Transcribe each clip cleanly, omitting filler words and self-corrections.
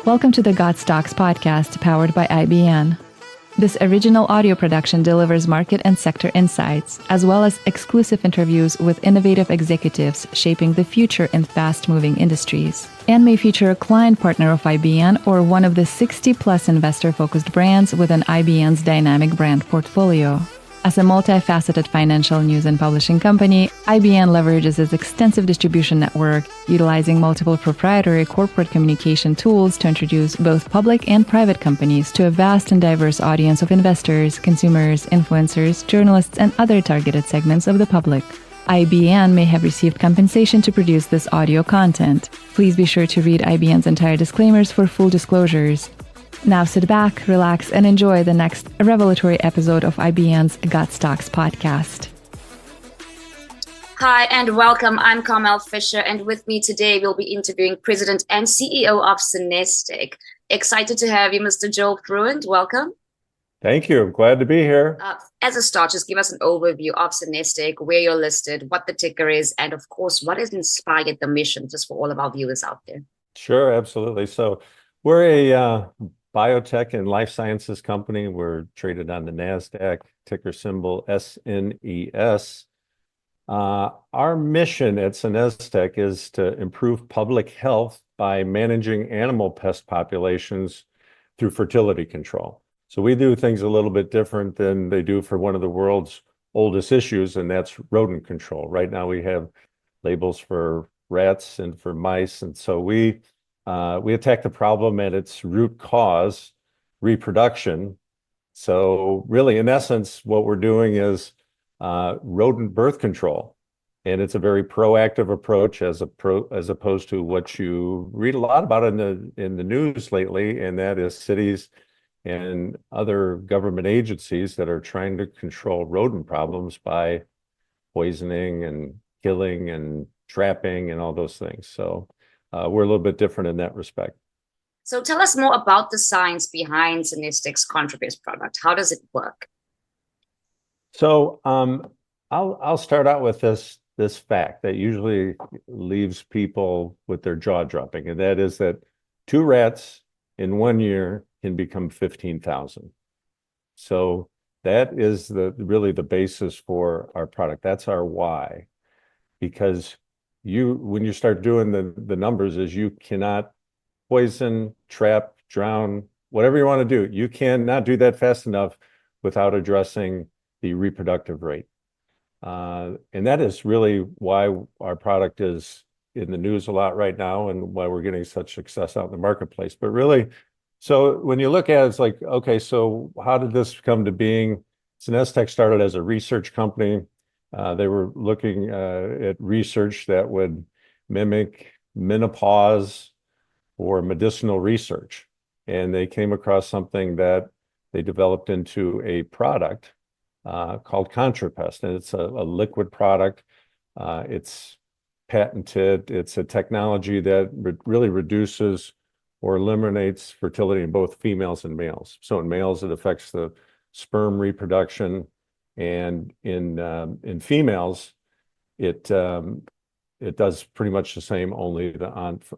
Welcome to the GotStocks Podcast, powered by IBN. This original audio production delivers market and sector insights, as well as exclusive interviews with innovative executives shaping the future in fast-moving industries, and may feature a client partner of IBN or one of the 60-plus investor-focused brands within IBN's dynamic brand portfolio. As a multifaceted financial news and publishing company, IBN leverages its extensive distribution network, utilizing multiple proprietary corporate communication tools to introduce both public and private companies to a vast and diverse audience of investors, consumers, influencers, journalists, and other targeted segments of the public. IBN may have received compensation to produce this audio content. Please be sure to read IBN's entire disclaimers for full disclosures. Now sit back, relax, and enjoy the next revelatory episode of IBN's GotStocks Podcast. Hi and welcome. I'm Carmel Fisher, and with me today we'll be interviewing President and CEO of SenesTech. Excited to have you, Mr. Joel Fruendt. Welcome. Thank you. I'm glad to be here. As a start, just give us an overview of SenesTech, where you're listed, what the ticker is, and of course, what has inspired the mission, just for all of our viewers out there. Sure, absolutely. So we're a biotech and life sciences company. We're traded on the NASDAQ, ticker symbol SNES. Our mission at SenesTech is to improve public health by managing animal pest populations through fertility control. So we do things a little bit different than they do for one of the world's oldest issues, and that's rodent control. Right now we have labels for rats and for mice, and so we attack the problem at its root cause, reproduction. So really, in essence, what we're doing is rodent birth control. And it's a very proactive approach as opposed to what you read a lot about in the news lately, and that is cities and other government agencies that are trying to control rodent problems by poisoning and killing and trapping and all those things. So we're a little bit different in that respect. So tell us more about the science behind SenesTech's ContraPest product. How does it work? So I'll start out with this fact that usually leaves people with their jaw dropping, and that is that 2 rats in 1 year can become 15,000. So that is really the basis for our product. That's our why, because when you start doing the numbers, is you cannot poison, trap, drown, whatever you want to do. You cannot do that fast enough without addressing the reproductive rate. And that is really why our product is in the news a lot right now and why we're getting such success out in the marketplace. But really, so when you look at it, it's like, okay, so how did this come to being? SenesTech started as a research company. They were looking at research that would mimic menopause or medicinal research. And they came across something that they developed into a product called ContraPest. And it's a liquid product. It's patented. It's a technology that really reduces or eliminates fertility in both females and males. So in males, it affects the sperm reproduction. And in females, it does pretty much the same, only it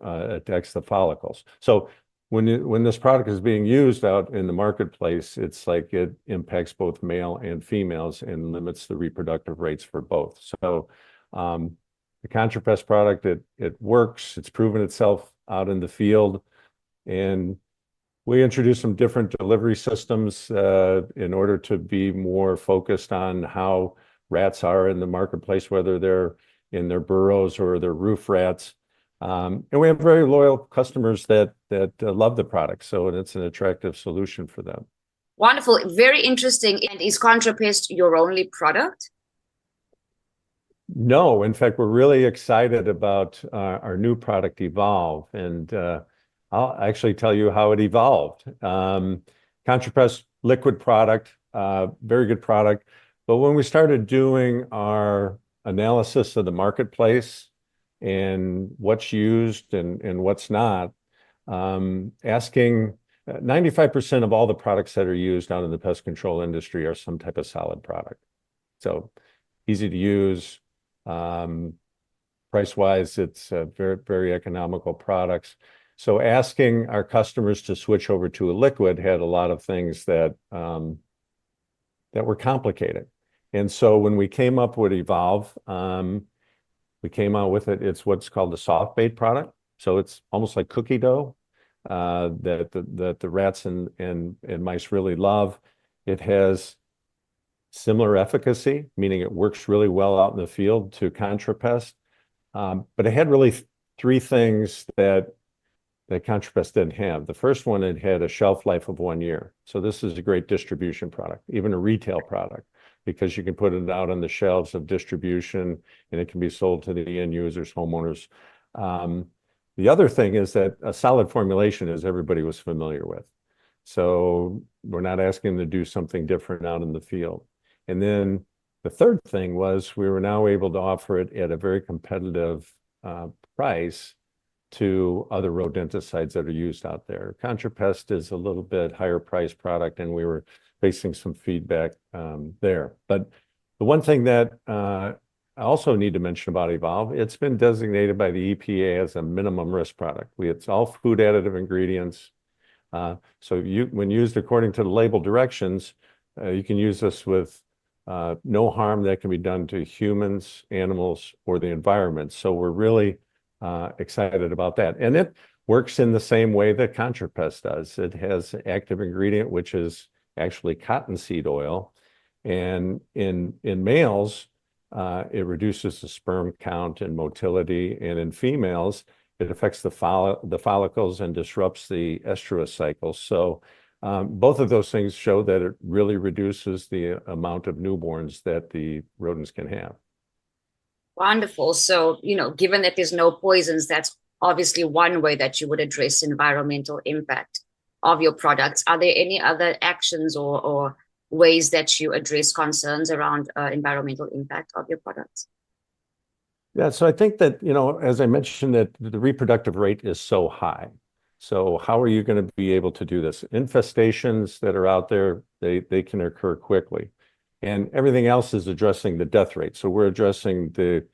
attacks the follicles. So when this product is being used out in the marketplace, it's like it impacts both male and females and limits the reproductive rates for both. So the ContraPest product, it works. It's proven itself out in the field, and we introduced some different delivery systems in order to be more focused on how rats are in the marketplace, whether they're in their burrows or their roof rats. And we have very loyal customers that love the product. So it's an attractive solution for them. Wonderful. Very interesting. And is ContraPest your only product? No, in fact, we're really excited about our new product, Evolve. And I'll actually tell you how it evolved. ContraPest liquid product, very good product. But when we started doing our analysis of the marketplace and what's used and what's not, asking 95% of all the products that are used out in the pest control industry are some type of solid product. So easy to use. Price-wise, it's very, very economical products. So asking our customers to switch over to a liquid had a lot of things that were complicated. And so when we came up with Evolve, we came out with it. It's what's called a soft bait product. So it's almost like cookie dough that the rats and mice really love. It has similar efficacy, meaning it works really well out in the field to ContraPest. But it had really three things that ContraPest didn't have. The first one, it had a shelf life of 1 year. So this is a great distribution product, even a retail product, because you can put it out on the shelves of distribution and it can be sold to the end users, homeowners. The other thing is that a solid formulation, as everybody was familiar with. So we're not asking them to do something different out in the field. And then the third thing was we were now able to offer it at a very competitive price to other rodenticides that are used out there. ContraPest is a little bit higher price product, and we were facing some feedback there. But the one thing that I also need to mention about Evolve, it's been designated by the EPA as a minimum risk product. It's all food additive ingredients. So when used according to the label directions, you can use this with no harm that can be done to humans, animals, or the environment. So we're really excited about that. And it works in the same way that ContraPest does. It has active ingredient, which is actually cottonseed oil. And in males, it reduces the sperm count and motility. And in females, it affects the follicles and disrupts the estrous cycle. So both of those things show that it really reduces the amount of newborns that the rodents can have. Wonderful. So, given that there's no poisons, that's obviously one way that you would address environmental impact of your products. Are there any other actions or ways that you address concerns around environmental impact of your products? Yeah, so I think that, as I mentioned, that the reproductive rate is so high. So how are you going to be able to do this? Infestations that are out there, they can occur quickly. And everything else is addressing the death rate. So we're addressing the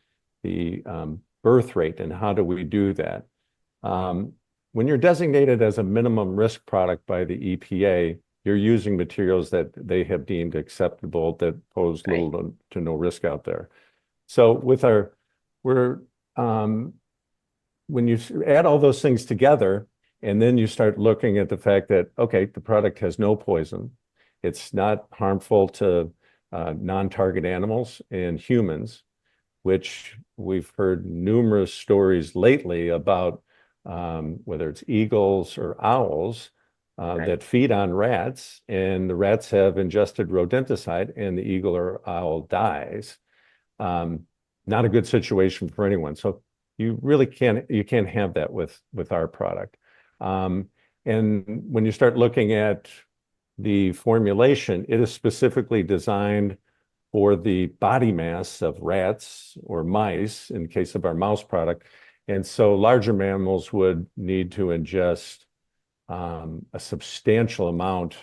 birth rate, and how do we do that? When you're designated as a minimum risk product by the EPA, you're using materials that they have deemed acceptable that pose little to no risk out there. So when you add all those things together, and then you start looking at the fact that, okay, the product has no poison, it's not harmful to non-target animals and humans, which we've heard numerous stories lately about whether it's eagles or owls that feed on rats, and the rats have ingested rodenticide and the eagle or owl dies. Not a good situation for anyone. So you really can't have that with our product. And when you start looking at the formulation, it is specifically designed for the body mass of rats or mice in case of our mouse product. And so larger mammals would need to ingest a substantial amount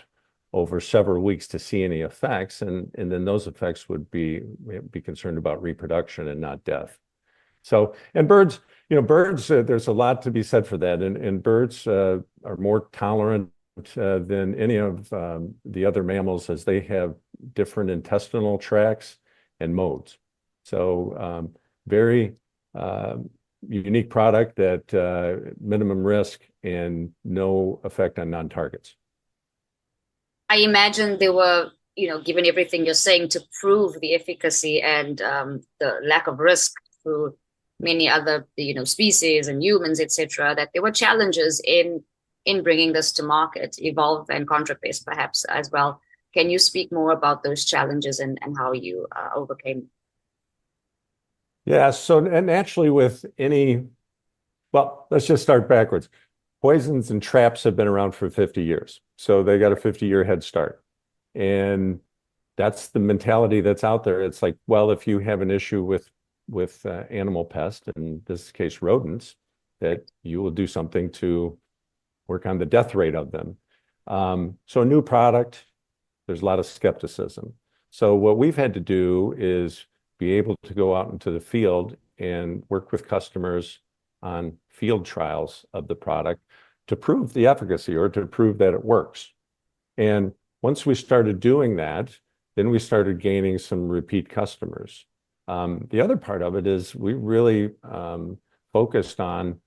over several weeks to see any effects. And then those effects would be concerned about reproduction and not death. So, and birds, there's a lot to be said for that. And birds are more tolerant than any of the other mammals, as they have different intestinal tracts and modes. So very unique product that minimum risk and no effect on non-targets. I imagine they were, given everything you're saying, to prove the efficacy and the lack of risk through many other, species and humans, etc., that there were challenges in bringing this to market, Evolve and ContraPest perhaps as well. Can you speak more about those challenges and how you overcame? Yeah, so and actually let's just start backwards. Poisons and traps have been around for 50 years. So they got a 50-year head start. And that's the mentality that's out there. It's like, well, if you have an issue with animal pest, in this case rodents, that you will do something to work on the death rate of them. So a new product, there's a lot of skepticism. So what we've had to do is be able to go out into the field and work with customers on field trials of the product to prove the efficacy or to prove that it works. And once we started doing that, then we started gaining some repeat customers. The other part of it is we really focused on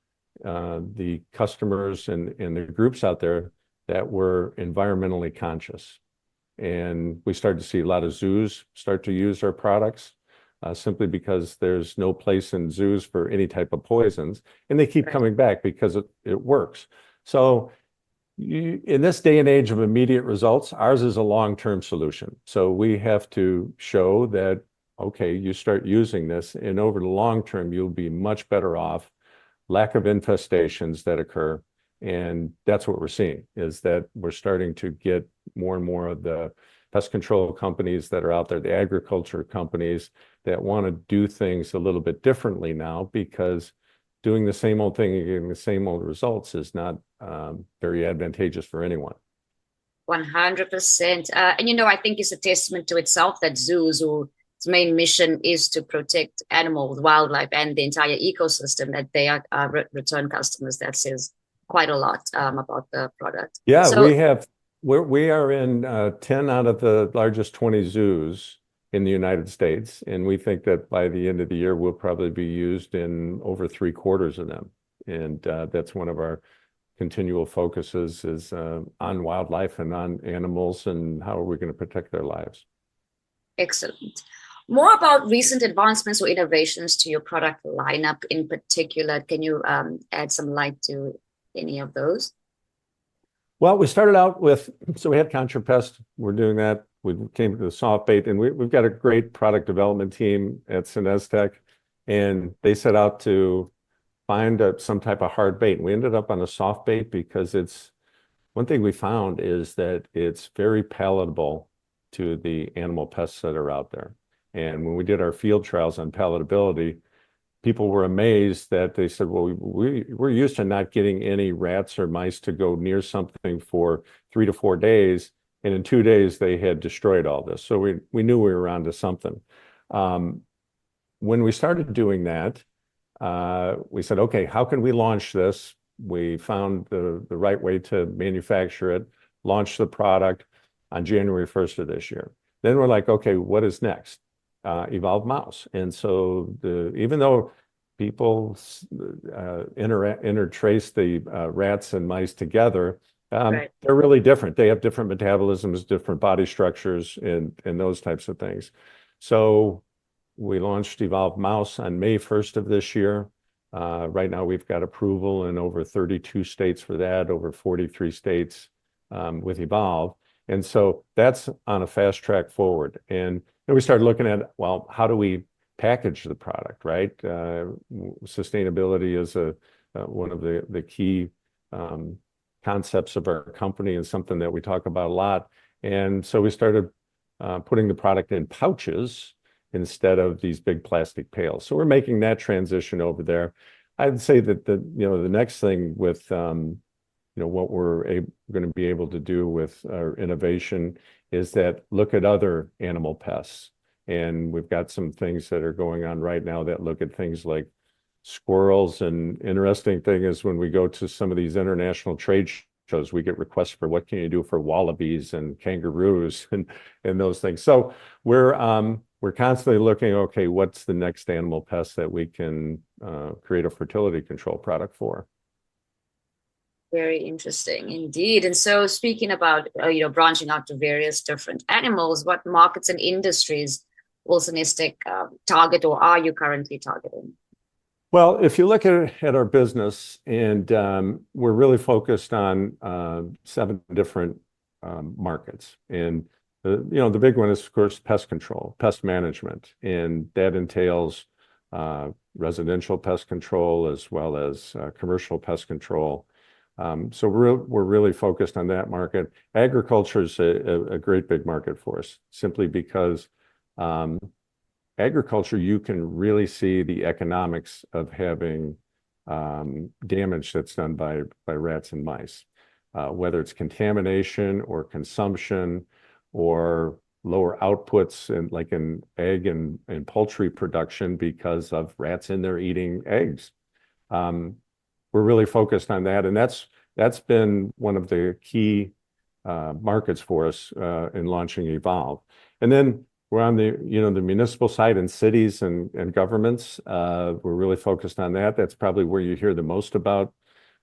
the customers and the groups out there that were environmentally conscious. And we started to see a lot of zoos start to use our products simply because there's no place in zoos for any type of poisons. And they keep coming back because it works. So in this day and age of immediate results, ours is a long-term solution. So we have to show that, okay, you start using this, and over the long term, you'll be much better off. Lack of infestations that occur. And that's what we're seeing, is that we're starting to get more and more of the pest control companies that are out there, the agriculture companies that want to do things a little bit differently now, because doing the same old thing and getting the same old results is not very advantageous for anyone. 100%. And, I think it's a testament to itself that zoos, whose main mission is to protect animals, wildlife, and the entire ecosystem, that they are return customers. That says quite a lot about the product. Yeah, so we are in 10 out of the largest 20 zoos in the United States. And we think that by the end of the year, we'll probably be used in over 3/4 of them. And that's one of our continual focuses, is on wildlife and on animals, and how are we going to protect their lives. Excellent. More about recent advancements or innovations to your product lineup in particular. Can you add some light to any of those? Well, we started out with, so we had ContraPest. We're doing that. We came to the soft bait, and we've got a great product development team at SenesTech, and they set out to find some type of hard bait. And we ended up on a soft bait because one thing we found is that it's very palatable to the animal pests that are out there. And when we did our field trials on palatability, people were amazed that they said, well, we're used to not getting any rats or mice to go near something for 3 to 4 days. And in 2 days, they had destroyed all this. So we knew we were onto something. When we started doing that, we said, okay, how can we launch this? We found the right way to manufacture it, launch the product on January 1st of this year. Then we're like, okay, what is next? Evolve mouse. And so even though people intertrace the rats and mice together, they're really different. They have different metabolisms, different body structures, and those types of things. So we launched Evolve Mouse on May 1st of this year. Right now, we've got approval in over 32 states for that, over 43 states with Evolve. And so that's on a fast track forward. And then we started looking at, well, how do we package the product, right? Sustainability is one of the key concepts of our company, and something that we talk about a lot. And so we started putting the product in pouches instead of these big plastic pails. So we're making that transition over there. I'd say that the next thing with what we're going to be able to do with our innovation is that look at other animal pests. And we've got some things that are going on right now that look at things like squirrels. And interesting thing is, when we go to some of these international trade shows, we get requests for what can you do for wallabies and kangaroos and those things. So we're constantly looking, okay, what's the next animal pest that we can create a fertility control product for? Very interesting indeed. And so, speaking about branching out to various different animals, what markets and industries will SenesTech target, or are you currently targeting? Well, if you look at our business, and we're really focused on 7 different markets, and the big one is, of course, pest control, pest management, and that entails residential pest control as well as commercial pest control. So we're really focused on that market. Agriculture is a great big market for us, simply because agriculture, you can really see the economics of having damage that's done by rats and mice, whether it's contamination or consumption or lower outputs like in egg and poultry production because of rats in there eating eggs. we're really focused on that. And that's been one of the key markets for us in launching Evolve. And then we're on the municipal side in cities and governments. We're really focused on that. That's probably where you hear the most about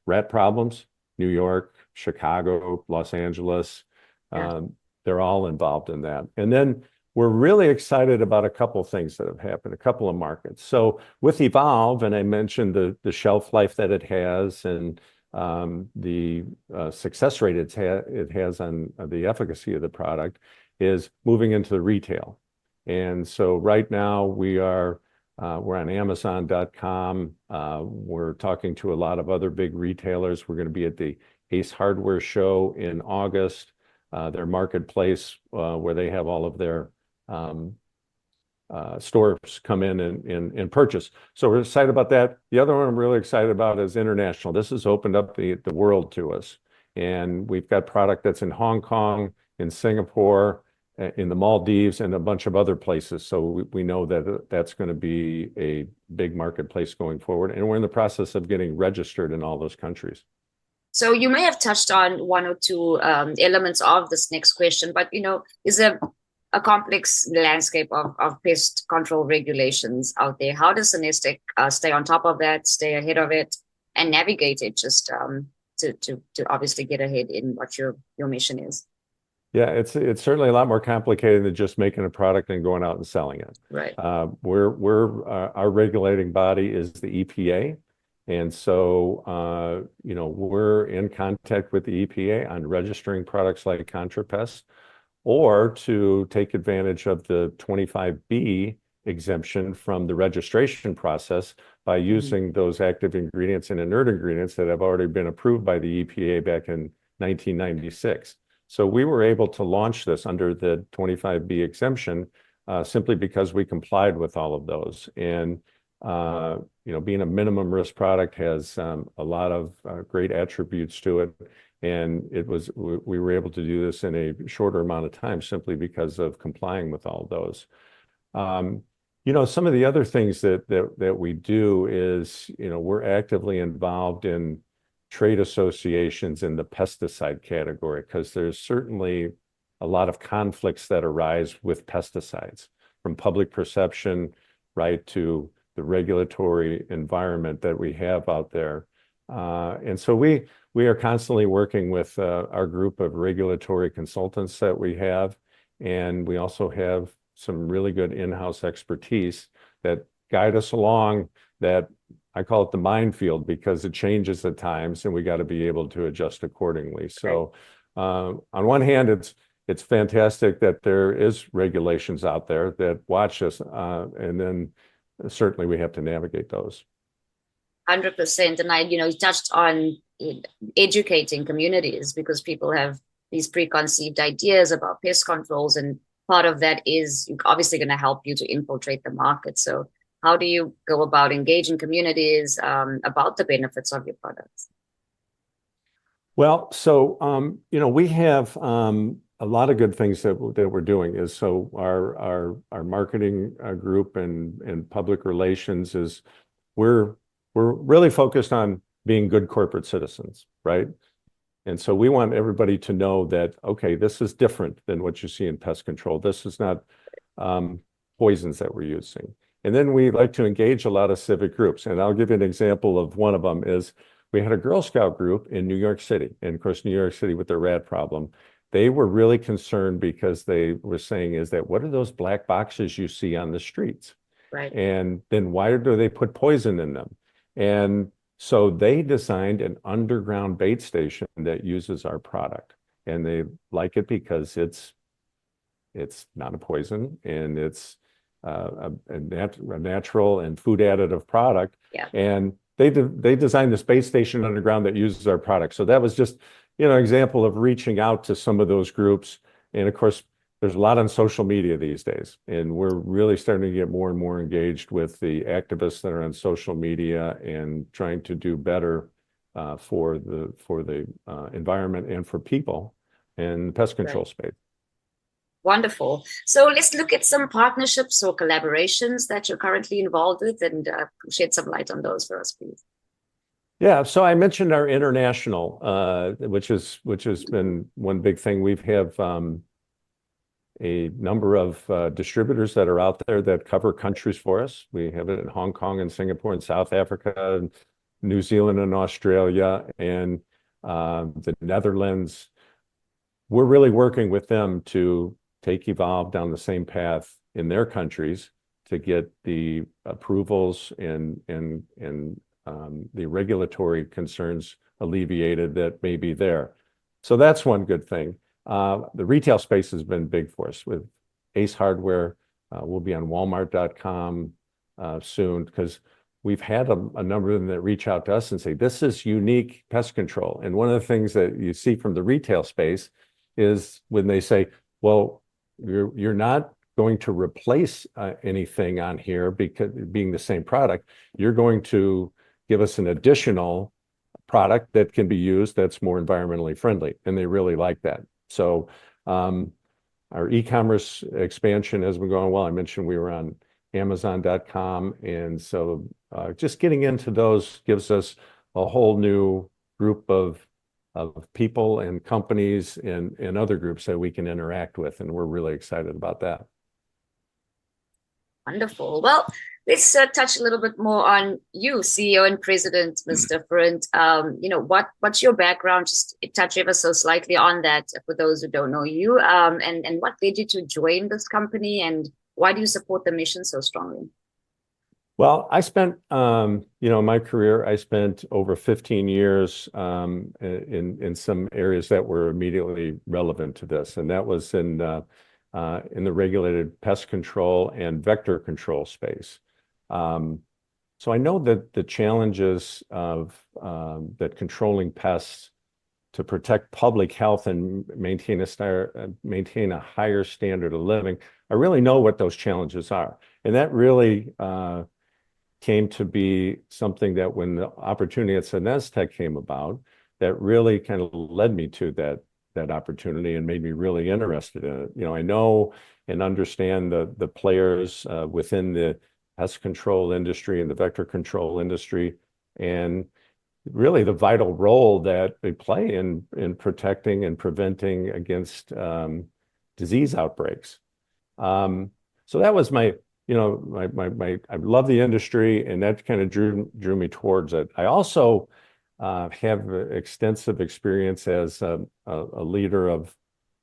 rat problems. New York, Chicago, Los Angeles, they're all involved in that. And then we're really excited about a couple of things that have happened, a couple of markets. So with Evolve, and I mentioned the shelf life that it has and the success rate it has on the efficacy of the product, is moving into the retail. And so right now we're on Amazon.com. We're talking to a lot of other big retailers. We're going to be at the Ace Hardware show in August, their marketplace where they have all of their stores come in and purchase. So we're excited about that. The other one I'm really excited about is international. This has opened up the world to us. And we've got product that's in Hong Kong, in Singapore, in the Maldives, and a bunch of other places. So we know that that's going to be a big marketplace going forward. And we're in the process of getting registered in all those countries. So you may have touched on one or two elements of this next question, but, is there a complex landscape of pest control regulations out there? How does SenesTech stay on top of that, stay ahead of it, and navigate it just to obviously get ahead in what your mission is? Yeah, it's certainly a lot more complicated than just making a product and going out and selling it. Right. Our regulating body is the EPA. And so, we're in contact with the EPA on registering products like ContraPest, or to take advantage of the 25B exemption from the registration process by using those active ingredients and inert ingredients that have already been approved by the EPA back in 1996. So we were able to launch this under the 25B exemption simply because we complied with all of those. And being a minimum risk product has a lot of great attributes to it. And we were able to do this in a shorter amount of time simply because of complying with all those. Some of the other things that we do is, we're actively involved in trade associations in the pesticide category, because there's certainly a lot of conflicts that arise with pesticides, from public perception right to the regulatory environment that we have out there. And so we are constantly working with our group of regulatory consultants that we have. And we also have some really good in-house expertise that guide us along, that I call it the minefield, because it changes at times and we got to be able to adjust accordingly. So on one hand, it's fantastic that there is regulations out there that watch us, and then certainly we have to navigate those. 100%. And you touched on educating communities, because people have these preconceived ideas about pest controls, and part of that is obviously going to help you to infiltrate the market. So how do you go about engaging communities about the benefits of your products? Well, so we have a lot of good things that we're doing. Is so our marketing group and public relations is we're really focused on being good corporate citizens, right? And so we want everybody to know that, okay, this is different than what you see in pest control. This is not poisons that we're using. And then we like to engage a lot of civic groups. And I'll give you an example of one of them. Is we had a Girl Scout group in New York City. And of course, New York City with their rat problem, they were really concerned because they were saying, is that what are those black boxes you see on the streets? Right. And then why do they put poison in them? And so they designed an underground bait station that uses our product. And they like it because it's not a poison, and it's a natural and food additive product. Yeah. And they designed this bait station underground that uses our product. So that was just, an example of reaching out to some of those groups. And of course, there's a lot on social media these days, and we're really starting to get more and more engaged with the activists that are on social media and trying to do better for the environment and for people in the pest control space. Wonderful. So let's look at some partnerships or collaborations that you're currently involved with, and shed some light on those for us, please. Yeah, so I mentioned our international, which has been one big thing. We have a number of distributors that are out there that cover countries for us. We have it in Hong Kong and Singapore and South Africa and New Zealand and Australia and the Netherlands. We're really working with them to take Evolve down the same path in their countries to get the approvals and the regulatory concerns alleviated that may be there. So that's one good thing. The retail space has been big for us with Ace Hardware. We'll be on Walmart.com soon because we've had a number of them that reach out to us and say, this is unique pest control. And one of the things that you see from the retail space is when they say, well, you're not going to replace anything on here because being the same product, you're going to give us an additional product that can be used that's more environmentally friendly. And they really like that. So our e-commerce expansion has been going well. I mentioned we were on Amazon.com. And so just getting into those gives us a whole new group of people and companies and other groups that we can interact with. And we're really excited about that. Wonderful. Well, let's touch a little bit more on you, CEO and President, Mr. Fruendt. What's your background? Just touch ever so slightly on that for those who don't know you. And what led you to join this company, and why do you support the mission so strongly? Well, I spent, my career, I spent over 15 years in some areas that were immediately relevant to this, and that was in the regulated pest control and vector control space. So I know that the challenges of that controlling pests to protect public health and maintain a higher standard of living, I really know what those challenges are. And that really came to be something that when the opportunity at SenesTech came about, that really kind of led me to that opportunity and made me really interested in it. I know and understand the players within the pest control industry and the vector control industry, and really the vital role that they play in protecting and preventing against disease outbreaks. So that was my I love the industry, and that kind of drew me towards it. I also have extensive experience as a leader of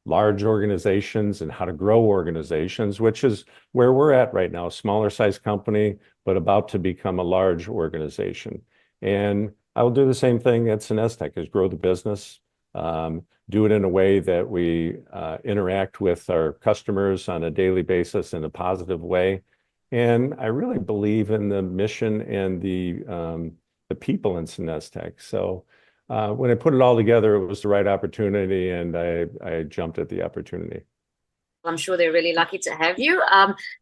large organizations and how to grow organizations, which is where we're at right now, a smaller size company, but about to become a large organization. And I will do the same thing at SenesTech, is grow the business, do it in a way that we interact with our customers on a daily basis in a positive way. And I really believe in the mission and the people in SenesTech. So when I put it all together, it was the right opportunity, and I jumped at the opportunity. I'm sure they're really lucky to have you.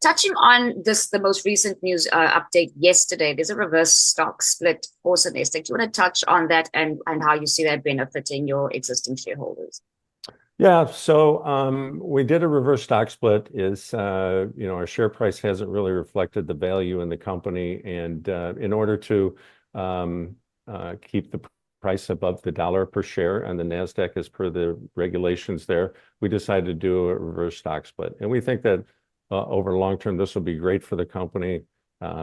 Touching on the most recent news update yesterday, there's a reverse stock split for SenesTech. Do you want to touch on that and how you see that benefiting your existing shareholders? Yeah, so we did a reverse stock split. Our share price hasn't really reflected the value in the company, and in order to keep the price above the $1 per share on the NASDAQ as per the regulations there, we decided to do a reverse stock split. And we think that over the long term, this will be great for the company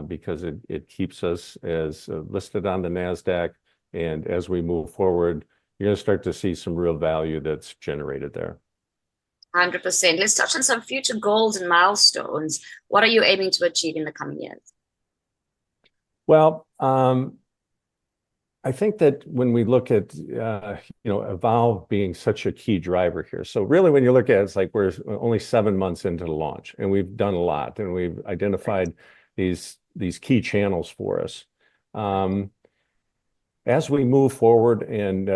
because it keeps us as listed on the NASDAQ. And as we move forward, you're going to start to see some real value that's generated there. 100%. Let's touch on some future goals and milestones. What are you aiming to achieve in the coming years? Well, I think that when we look at, Evolve being such a key driver here. So really when you look at it, it's like we're only 7 months into the launch, and we've done a lot, and we've identified these key channels for us. As we move forward and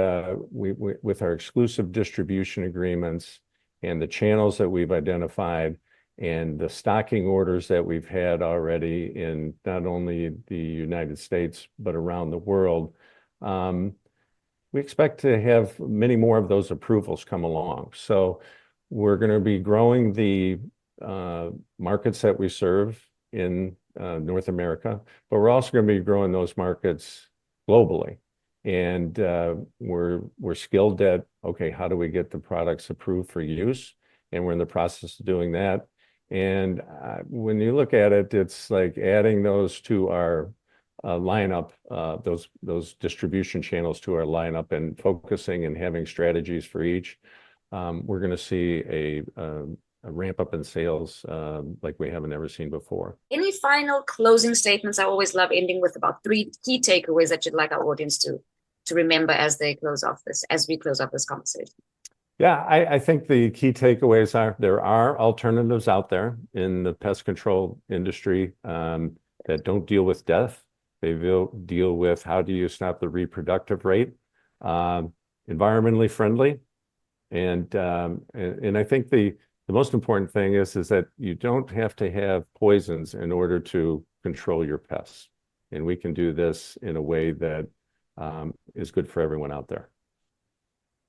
with our exclusive distribution agreements and the channels that we've identified and the stocking orders that we've had already in not only the United States, but around the world, we expect to have many more of those approvals come along. So we're going to be growing the markets that we serve in North America, but we're also going to be growing those markets globally. And we're skilled at, okay, how do we get the products approved for use? And we're in the process of doing that. And when you look at it, it's like adding those to our lineup, those distribution channels to our lineup, and focusing and having strategies for each. We're going to see a ramp up in sales like we haven't ever seen before. Any final closing statements? I always love ending with about 3 key takeaways that you'd like our audience to remember as we close off this conversation. Yeah, I think the key takeaways are there are alternatives out there in the pest control industry that don't deal with death. They will deal with how do you stop the reproductive rate, environmentally friendly. And I think the most important thing is that you don't have to have poisons in order to control your pests. And we can do this in a way that is good for everyone out there.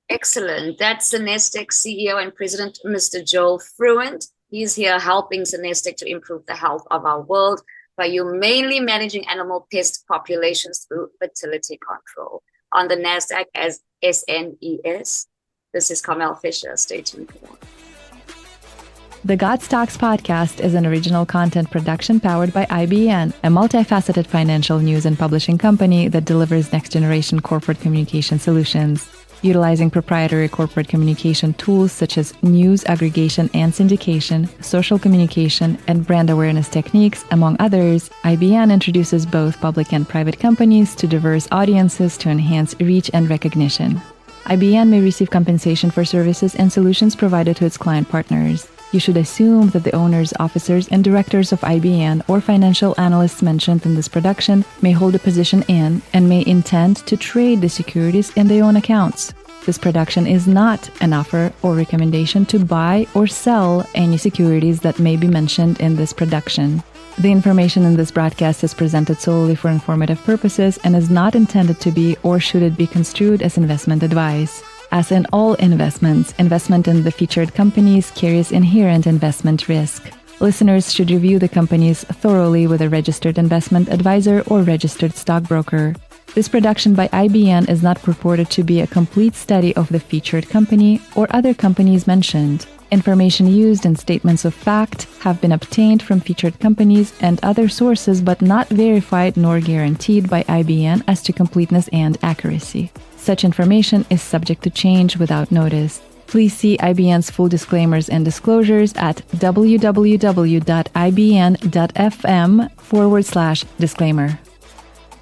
Excellent. That's SenesTech CEO and President, Mr. Joel Fruendt. He's here helping SenesTech to improve the health of our world by humanely managing animal pest populations through fertility control on the NASDAQ as SNES. This is Carmel Fisher. Stay tuned for more. The GotStocks Podcast is an original content production powered by IBN, a multifaceted financial news and publishing company that delivers next-generation corporate communication solutions. Utilizing proprietary corporate communication tools such as news aggregation and syndication, social communication, and brand awareness techniques, among others, IBN introduces both public and private companies to diverse audiences to enhance reach and recognition. IBN may receive compensation for services and solutions provided to its client partners. You should assume that the owners, officers, and directors of IBN or financial analysts mentioned in this production may hold a position in and may intend to trade the securities in their own accounts. This production is not an offer or recommendation to buy or sell any securities that may be mentioned in this production. The information in this broadcast is presented solely for informative purposes and is not intended to be or should it be construed as investment advice. As in all investments, investment in the featured companies carries inherent investment risk. Listeners should review the companies thoroughly with a registered investment advisor or registered stockbroker. This production by IBN is not purported to be a complete study of the featured company or other companies mentioned. Information used in statements of fact have been obtained from featured companies and other sources but not verified nor guaranteed by IBN as to completeness and accuracy. Such information is subject to change without notice. Please see IBN's full disclaimers and disclosures at www.ibn.fm/disclaimer.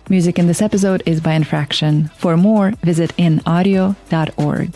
Music in this episode is by Infraction. For more, visit inaudio.org.